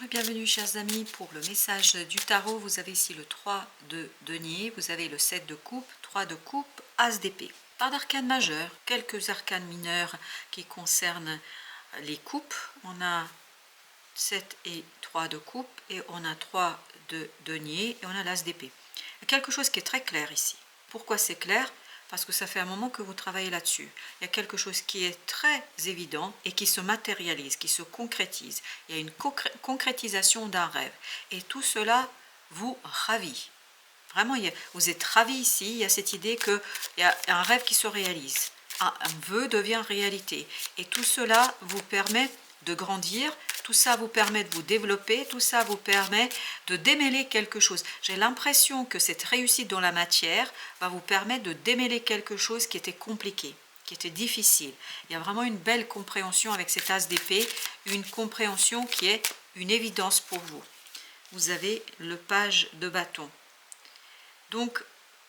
et bienvenue chers amis pour le message du tarot. Vous avez ici le 3 de denier, vous avez le 7 de coupe, 3 de coupe, as d'épée. Pas d'arcane majeur, quelques arcanes mineurs qui concernent les coupes. On a 7 et 3 de coupe et on a 3 de denier et on a l'as d'épée. Quelque chose qui est très clair ici. Pourquoi c'est clair? Parce que ça fait un moment que vous travaillez là-dessus. Il y a quelque chose qui est très évident et qui se matérialise, qui se concrétise. Il y a une concrétisation d'un rêve. Et tout cela vous ravit. Vraiment, vous êtes ravis ici. Il y a cette idée qu'il y a un rêve qui se réalise. Un vœu devient réalité. Et tout cela vous permet de grandir, tout ça vous permet de vous développer, tout ça vous permet de démêler quelque chose. J'ai l'impression que cette réussite dans la matière va vous permettre de démêler quelque chose qui était compliqué, qui était difficile. Il y a vraiment une belle compréhension avec cet as d'épée, une compréhension qui est une évidence pour vous. Vous avez le page de bâton. Donc,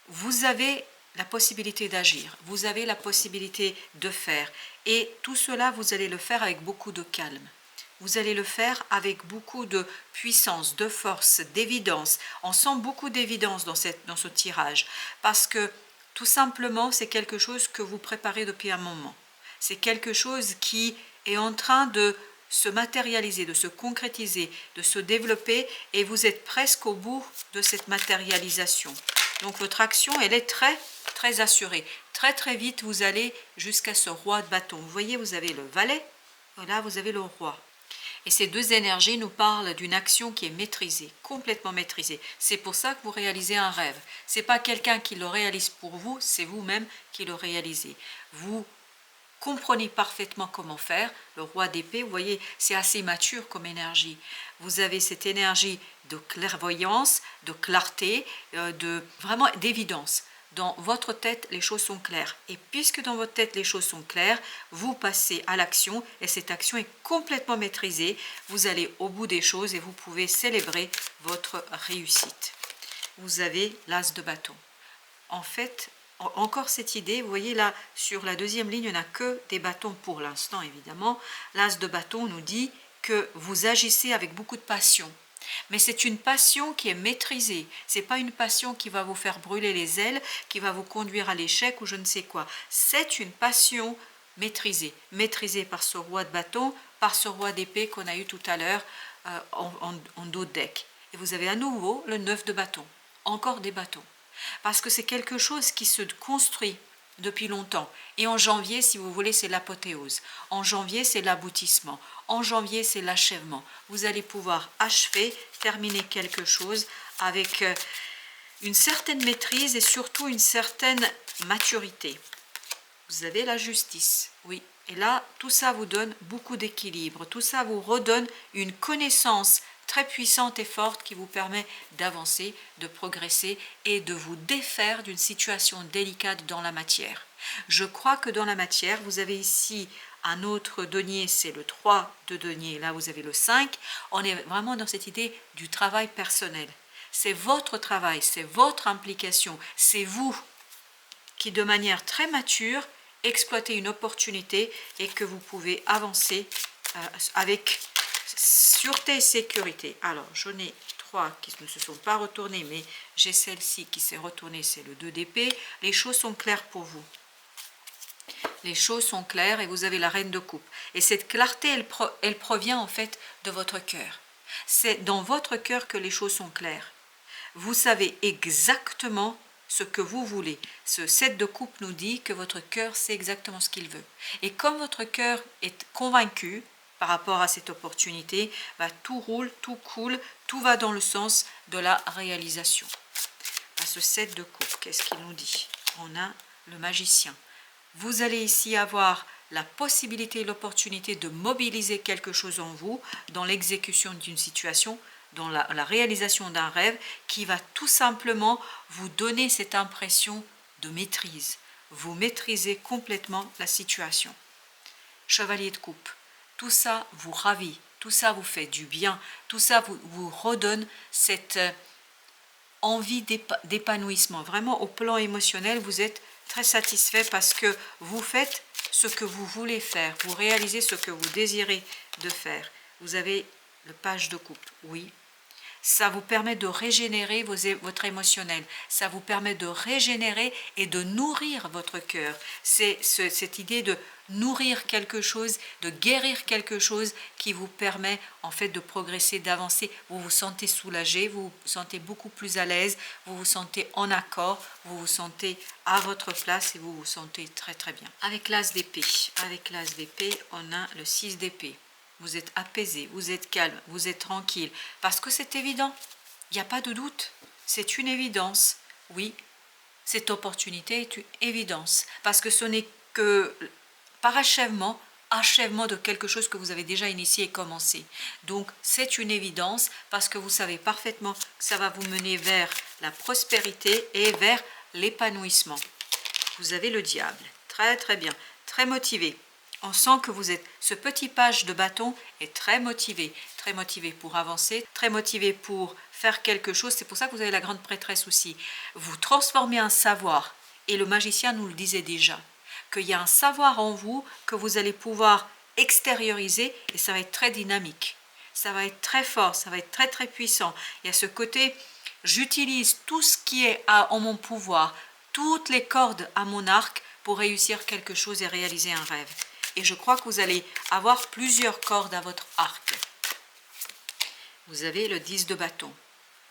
vous avez la possibilité d'agir, vous avez la possibilité de faire. Et tout cela, vous allez le faire avec beaucoup de calme. Vous allez le faire avec beaucoup de puissance, de force, d'évidence. On sent beaucoup d'évidence dans ce tirage. Parce que, tout simplement, c'est quelque chose que vous préparez depuis un moment. C'est quelque chose qui est en train de se matérialiser, de se concrétiser, de se développer. Et vous êtes presque au bout de cette matérialisation. Donc votre action, elle est très assurée. Très vite, vous allez jusqu'à ce roi de bâton. Vous voyez, vous avez le valet, et là, vous avez le roi. Et ces deux énergies nous parlent d'une action qui est maîtrisée, complètement maîtrisée. C'est pour ça que vous réalisez un rêve. Ce n'est pas quelqu'un qui le réalise pour vous, c'est vous-même qui le réalisez. Vous comprenez parfaitement comment faire. Le roi d'épée, vous voyez, c'est assez mature comme énergie. Vous avez cette énergie de clairvoyance, de clarté, vraiment d'évidence. Dans votre tête, les choses sont claires. Et puisque dans votre tête, les choses sont claires, vous passez à l'action et cette action est complètement maîtrisée. Vous allez au bout des choses et vous pouvez célébrer votre réussite. Vous avez l'as de bâton. En fait, encore cette idée, vous voyez là, sur la deuxième ligne, il n'y en a que des bâtons pour l'instant, évidemment. L'as de bâton nous dit que vous agissez avec beaucoup de passion. Mais c'est une passion qui est maîtrisée. Ce n'est pas une passion qui va vous faire brûler les ailes, qui va vous conduire à l'échec ou je ne sais quoi. C'est une passion maîtrisée. Maîtrisée par ce roi de bâton, par ce roi d'épée qu'on a eu tout à l'heure en dos de deck. Et vous avez à nouveau le 9 de bâton. Encore des bâtons. Parce que c'est quelque chose qui se construit depuis longtemps. Et en janvier, si vous voulez, c'est l'apothéose. En janvier, c'est l'aboutissement. En janvier, c'est l'achèvement. Vous allez pouvoir achever, terminer quelque chose avec une certaine maîtrise et surtout une certaine maturité. Vous avez la justice, oui. Et là, tout ça vous donne beaucoup d'équilibre. Tout ça vous redonne une connaissance très puissante et forte qui vous permet d'avancer, de progresser et de vous défaire d'une situation délicate dans la matière. Je crois que dans la matière, vous avez ici un autre denier, c'est le 3 de denier, là vous avez le 5. On est vraiment dans cette idée du travail personnel. C'est votre travail, c'est votre implication, c'est vous qui de manière très mature exploitez une opportunité et que vous pouvez avancer avec sûreté et sécurité. Alors, j'en ai 3 qui ne se sont pas retournés, mais j'ai celle-ci qui s'est retournée, c'est le 2 d'épée. Les choses sont claires pour vous. Les choses sont claires et vous avez la reine de coupe. Et cette clarté, elle provient en fait de votre cœur. C'est dans votre cœur que les choses sont claires. Vous savez exactement ce que vous voulez. Ce 7 de coupe nous dit que votre cœur sait exactement ce qu'il veut. Et comme votre cœur est convaincu, par rapport à cette opportunité, tout roule, tout coule, tout va dans le sens de la réalisation. À ce 7 de coupe, qu'est-ce qu'il nous dit? On a le magicien. Vous allez ici avoir la possibilité et l'opportunité de mobiliser quelque chose en vous dans l'exécution d'une situation, dans la réalisation d'un rêve qui va tout simplement vous donner cette impression de maîtrise. Vous maîtrisez complètement la situation. Chevalier de coupe. Tout ça vous ravit, tout ça vous fait du bien, tout ça vous redonne cette envie d'épanouissement. Vraiment, au plan émotionnel, vous êtes très satisfait parce que vous faites ce que vous voulez faire, vous réalisez ce que vous désirez de faire. Vous avez le page de coupe, oui. Ça vous permet de régénérer votre émotionnel. Ça vous permet de régénérer et de nourrir votre cœur. C'est cette idée de nourrir quelque chose, de guérir quelque chose qui vous permet en fait de progresser, d'avancer. Vous vous sentez soulagé, vous vous sentez beaucoup plus à l'aise, vous vous sentez en accord, vous vous sentez à votre place et vous vous sentez très très bien. Avec l'as d'épée, on a le 6 d'épée. Vous êtes apaisé, vous êtes calme, vous êtes tranquille, parce que c'est évident, il n'y a pas de doute, c'est une évidence, oui, cette opportunité est une évidence, parce que ce n'est que parachèvement, achèvement de quelque chose que vous avez déjà initié et commencé. Donc c'est une évidence, parce que vous savez parfaitement que ça va vous mener vers la prospérité et vers l'épanouissement. Vous avez le diable, très très bien, très motivé. On sent que vous êtes, ce petit page de bâton est très motivé pour avancer, très motivé pour faire quelque chose. C'est pour ça que vous avez la grande prêtresse aussi. Vous transformez un savoir, et le magicien nous le disait déjà, qu'il y a un savoir en vous que vous allez pouvoir extérioriser, et ça va être très dynamique. Ça va être très fort, ça va être très très puissant. Il y a ce côté, j'utilise tout ce qui est en mon pouvoir, toutes les cordes à mon arc pour réussir quelque chose et réaliser un rêve. Et je crois que vous allez avoir plusieurs cordes à votre arc. Vous avez le 10 de bâton.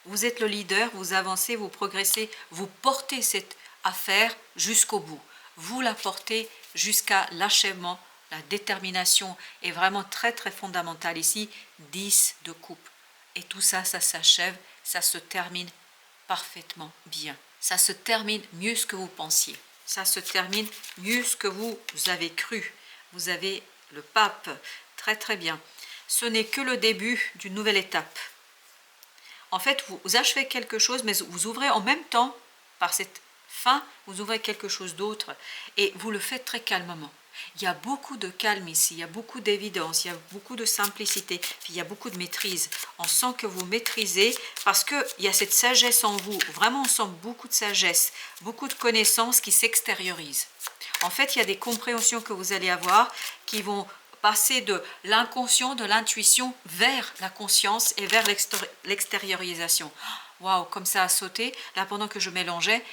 Vous êtes le leader, vous avancez, vous progressez, vous portez cette affaire jusqu'au bout. Vous la portez jusqu'à l'achèvement. La détermination est vraiment très très fondamentale ici. 10 de coupe. Et tout ça, ça s'achève, ça se termine parfaitement bien. Ça se termine mieux que vous pensiez. Ça se termine mieux que vous avez cru. Vous avez le pape, très très bien. Ce n'est que le début d'une nouvelle étape. En fait, vous achevez quelque chose, mais vous ouvrez en même temps, par cette fin, vous ouvrez quelque chose d'autre, et vous le faites très calmement. Il y a beaucoup de calme ici, il y a beaucoup d'évidence, il y a beaucoup de simplicité, puis il y a beaucoup de maîtrise. On sent que vous maîtrisez, parce qu'il y a cette sagesse en vous. Vraiment, on sent beaucoup de sagesse, beaucoup de connaissances qui s'extériorisent. En fait, il y a des compréhensions que vous allez avoir qui vont passer de l'inconscient, de l'intuition vers la conscience et vers l'extériorisation. Waouh, comme ça a sauté. Là, pendant que je mélangeais,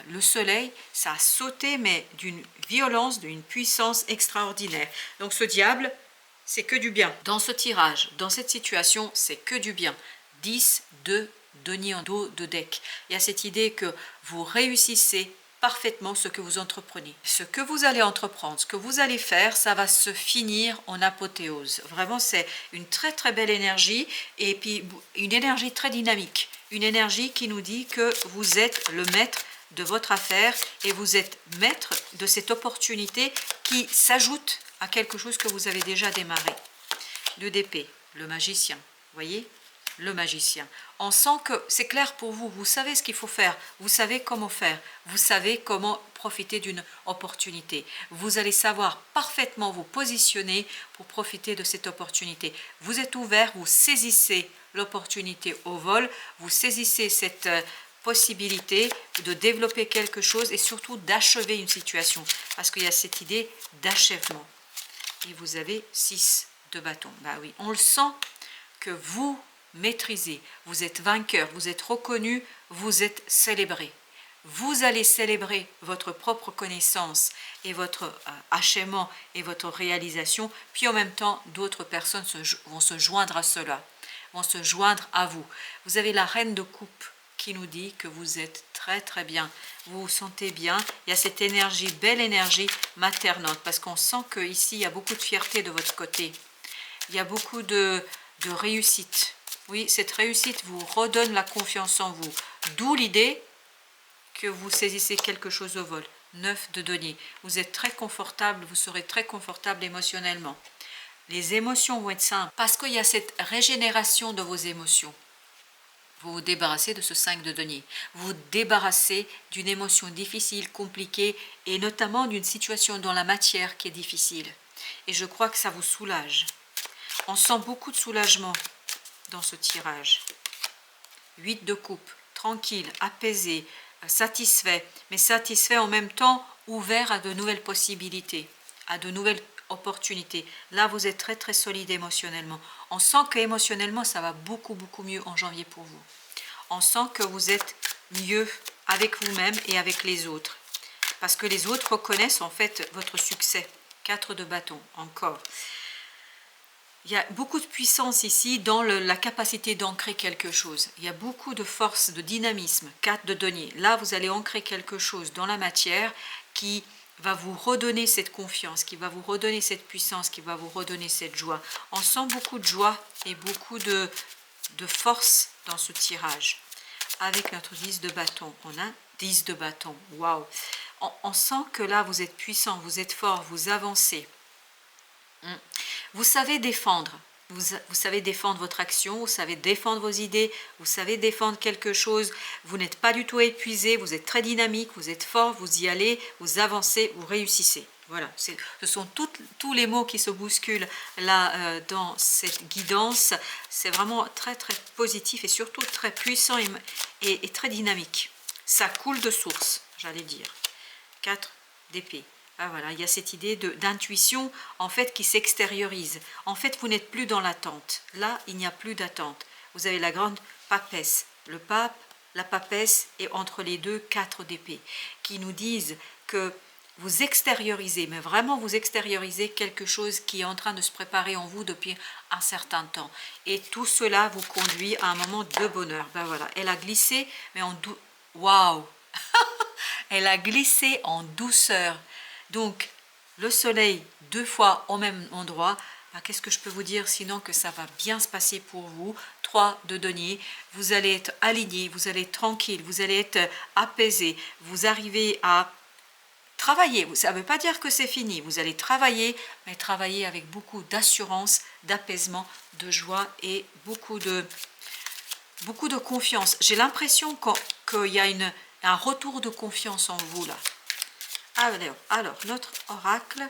le soleil, ça a sauté, mais d'une violence, d'une puissance extraordinaire. Donc ce diable, c'est que du bien. Dans ce tirage, dans cette situation, c'est que du bien. 10, 2, denier en dos de deck. Il y a cette idée que vous réussissez parfaitement ce que vous entreprenez. Ce que vous allez entreprendre, ce que vous allez faire, ça va se finir en apothéose. Vraiment, c'est une très très belle énergie, et puis une énergie très dynamique. Une énergie qui nous dit que vous êtes le maître de votre affaire et vous êtes maître de cette opportunité qui s'ajoute à quelque chose que vous avez déjà démarré. Le d'épée, le magicien, voyez ? Le magicien. On sent que c'est clair pour vous, vous savez ce qu'il faut faire, vous savez comment faire, vous savez comment profiter d'une opportunité. Vous allez savoir parfaitement vous positionner pour profiter de cette opportunité. Vous êtes ouvert, vous saisissez l'opportunité au vol, vous saisissez cette possibilité de développer quelque chose et surtout d'achever une situation, parce qu'il y a cette idée d'achèvement. Et vous avez 6 de bâton. Bah oui, on le sent que vous maîtrisez, vous êtes vainqueur, vous êtes reconnu, vous êtes célébré. Vous allez célébrer votre propre connaissance et votre achèvement et votre réalisation, puis en même temps, d'autres personnes vont se joindre à cela, vont se joindre à vous. Vous avez la reine de coupe qui nous dit que vous êtes très très bien, vous vous sentez bien, il y a cette énergie, belle énergie maternante, parce qu'on sent qu'ici, il y a beaucoup de fierté de votre côté, il y a beaucoup de réussite. Oui, cette réussite vous redonne la confiance en vous, d'où l'idée que vous saisissez quelque chose au vol. 9 de denier, vous êtes très confortable, vous serez très confortable émotionnellement. Les émotions vont être simples, parce qu'il y a cette régénération de vos émotions. Vous vous débarrassez de ce 5 de denier. Vous vous débarrassez d'une émotion difficile, compliquée, et notamment d'une situation dans la matière qui est difficile. Et je crois que ça vous soulage. On sent beaucoup de soulagement dans ce tirage. 8 de coupe, tranquille, apaisé, satisfait, mais satisfait en même temps, ouvert à de nouvelles possibilités, à de nouvelles opportunités. Là, vous êtes très très solide émotionnellement. On sent qu'émotionnellement, ça va beaucoup mieux en janvier pour vous. On sent que vous êtes mieux avec vous-même et avec les autres. Parce que les autres reconnaissent en fait votre succès. 4 de bâton, encore. Il y a beaucoup de puissance ici dans la capacité d'ancrer quelque chose. Il y a beaucoup de force, de dynamisme. 4 de denier. Là, vous allez ancrer quelque chose dans la matière qui va vous redonner cette confiance, qui va vous redonner cette puissance, qui va vous redonner cette joie. On sent beaucoup de joie et beaucoup de force dans ce tirage. Avec notre 10 de bâton, on a 10 de bâton. Waouh! On sent que là, vous êtes puissant, vous êtes fort, vous avancez. Vous savez défendre. Vous savez défendre votre action, vous savez défendre vos idées, vous savez défendre quelque chose. Vous n'êtes pas du tout épuisé, vous êtes très dynamique, vous êtes fort, vous y allez, vous avancez, vous réussissez. Voilà, ce sont tous les mots qui se bousculent là dans cette guidance. C'est vraiment très positif et surtout très puissant et très dynamique. Ça coule de source, j'allais dire. 4 d'épée. Ah, voilà, il y a cette idée d'intuition en fait qui s'extériorise. En fait, vous n'êtes plus dans l'attente. Là, il n'y a plus d'attente. Vous avez la grande papesse, le pape, la papesse et entre les deux 4 d'épée qui nous disent que vous extériorisez, mais vraiment vous extériorisez quelque chose qui est en train de se préparer en vous depuis un certain temps. Et tout cela vous conduit à un moment de bonheur. Ben voilà, elle a glissé, mais en douceur. Waouh! Elle a glissé en douceur. Donc, le soleil 2 fois au même endroit, ben, qu'est-ce que je peux vous dire sinon que ça va bien se passer pour vous. 3 de denier, vous allez être aligné, vous allez être tranquille, vous allez être apaisé, vous arrivez à travailler. Ça ne veut pas dire que c'est fini, vous allez travailler, mais travailler avec beaucoup d'assurance, d'apaisement, de joie et beaucoup de confiance. J'ai l'impression qu'il y a un retour de confiance en vous là. Alors, notre oracle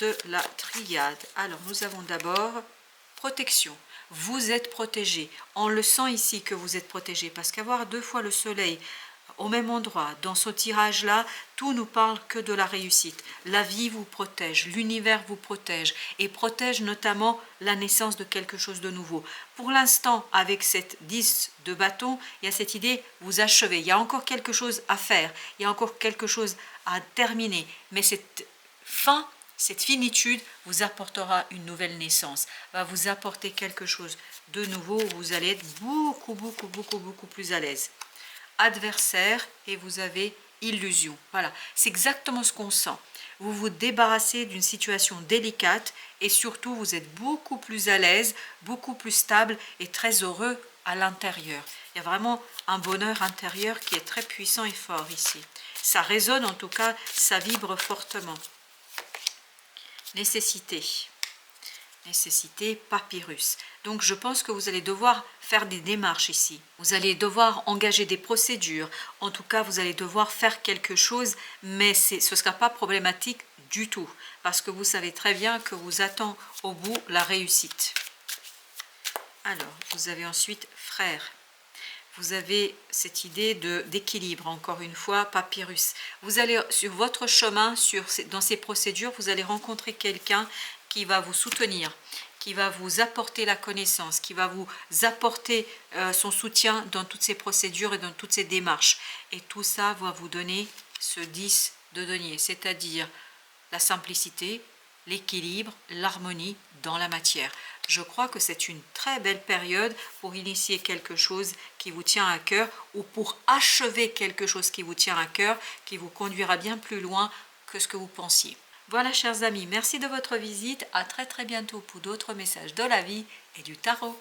de la triade. Alors, nous avons d'abord protection. Vous êtes protégé. On le sent ici que vous êtes protégé parce qu'avoir 2 fois le soleil au même endroit, dans ce tirage-là, tout nous parle que de la réussite. La vie vous protège, l'univers vous protège et protège notamment la naissance de quelque chose de nouveau. Pour l'instant, avec cette 10 de bâton, il y a cette idée, vous achevez. Il y a encore quelque chose à faire, il y a encore quelque chose à terminer. Mais cette fin, cette finitude vous apportera une nouvelle naissance, va vous apporter quelque chose de nouveau où vous allez être beaucoup plus à l'aise. Adversaire et vous avez illusion. Voilà, c'est exactement ce qu'on sent. Vous vous débarrassez d'une situation délicate et surtout vous êtes beaucoup plus à l'aise, beaucoup plus stable et très heureux à l'intérieur. Il y a vraiment un bonheur intérieur qui est très puissant et fort ici. Ça résonne en tout cas, ça vibre fortement. Nécessité. Nécessité, papyrus. Donc je pense que vous allez devoir faire des démarches ici. Vous allez devoir engager des procédures. En tout cas, vous allez devoir faire quelque chose, mais ce ne sera pas problématique du tout. Parce que vous savez très bien que vous attend au bout la réussite. Alors, vous avez ensuite frère. Vous avez cette idée d'équilibre, encore une fois, papyrus. Vous allez sur votre chemin, dans ces procédures, vous allez rencontrer quelqu'un qui va vous soutenir, qui va vous apporter la connaissance, qui va vous apporter son soutien dans toutes ces procédures et dans toutes ces démarches. Et tout ça va vous donner ce 10 de denier, c'est-à-dire la simplicité, l'équilibre, l'harmonie dans la matière. Je crois que c'est une très belle période pour initier quelque chose qui vous tient à cœur ou pour achever quelque chose qui vous tient à cœur, qui vous conduira bien plus loin que ce que vous pensiez. Voilà, chers amis, merci de votre visite. À très bientôt pour d'autres messages de la vie et du tarot.